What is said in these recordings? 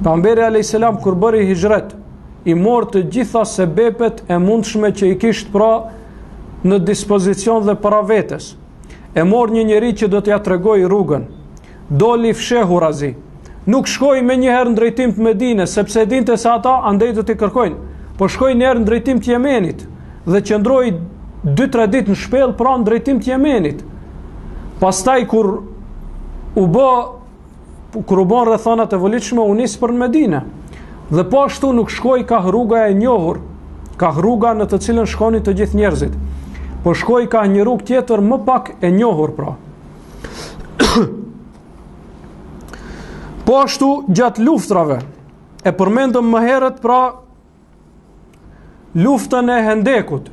Pejgamberi alayhis salam kur bëri hijret, i mor të gjitha sebepet e mundshme që i kishte pra në dispozicion dhe para vetes. E mor një njeri që do t'ja tregoj rrugën. Doli fshehu razi. Nuk shkoi me njëherë në drejtim të Medinës, sepse dinte se ata andej do t'i kërkojnë, po shkoi njëherë në drejtim të Jemenit dhe qëndroi 2-3 ditë në shpellë pra në drejtim të Jemenit. Pastaj kur u bën rrethonat e volitshme, u nis për në Medinë. Dhe po ashtu nuk shkoi ka rruga e njohur, ka rruga në të cilën shkonin të gjithë njerëzit, po shkoi ka një rrugë tjetër më pak e njohur pra. Po ashtu gjatë luftrave, e përmendëm më herët pra luftën e Hendekut,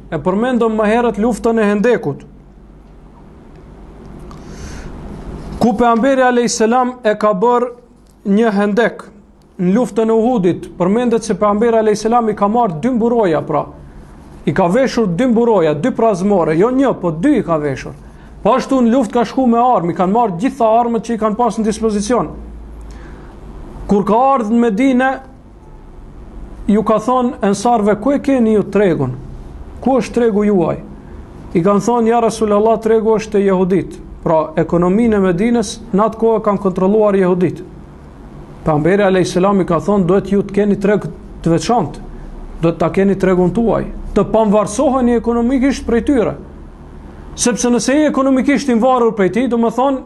ku pejgamberi alayhis salam e ka bërë një hendek në luftën e Uhudit. Përmendet se pejgamberi alayhis salam i ka marrë 2 mburoja pra. I ka veshur 2 mburoja, 2 prazmore, jo një, po 2 i ka veshur. Po ashtu në luftë ka shku me armë, i kanë marrë gjitha armët që i kanë pasur në dispozicion. Kur ka ardhur në Medinë, ju ka thonë ensarve, ku e keni ju tregun? Ku është tregu juaj? I kanë thonë, ja Rasulullah, tregu është e jehudit. Pra, ekonominë e Medinës në atë kohë kanë kontrolluar jehudit. Pejgamberi alayhis salam i ka thonë, duhet ju të keni treg të veçantë, duhet ta keni tregun tuaj, të pavarësoheni ekonomikisht prej tyre. Sepse nëse je ekonomikisht i varur prej tij, do të thonë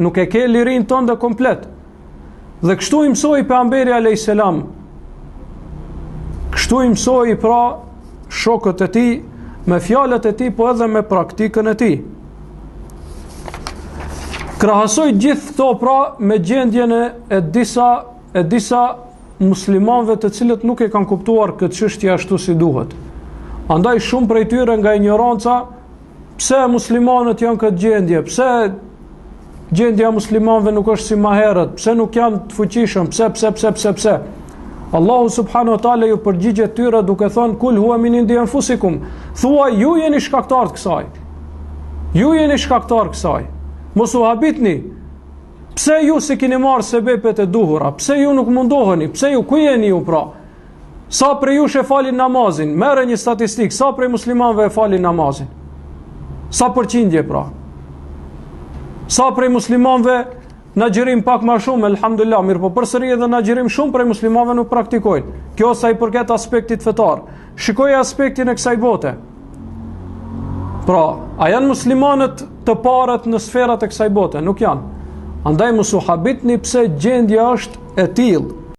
nuk e ke lirinë tënde komplet. Dhe kështu i mësoi pejgamberi alayhis salam. Kështu i mësoi pra shokët e tij me fjalët e tij, po edhe me praktikën e tij. Krahasoj gjithë këto pra me gjendjen e disa muslimanëve të cilët nuk e kanë kuptuar këtë çështje ashtu si duhet. Andaj shumë prej tyre nga ignoranca, pse muslimanët janë këtë gjendje, pse gjendja e muslimanëve nuk është si më herët, pse nuk janë të fuqishëm, pse. Allahu subhanahu wa taala ju përgjigjet tyre duke thënë kul huwa min indi anfusikum. Thuaj ju jeni shkaktar të kësaj. Ju jeni shkaktar të kësaj. Mos u habitni. Pse ju se keni marrë sebepet e duhura? Pse ju nuk mundoheni? Pse ju ku jeni ju pra? Sa prej jush e falin namazin? Merre një statistik, sa prej muslimanëve e falin namazin? Sa përqindje pra? Sa prej muslimanëve në xhirim pak më shumë, elhamdulillah, mirë po përsëri edhe në xhirim shumë prej muslimanëve nuk praktikojnë. Kjo sa i përket aspektit fetar. Shikoj aspektin e kësaj bote. Pra, a janë muslimanët të parët në sferat e kësaj bote? Nuk janë. Andaj mos u habitni pse gjendja është e tillë.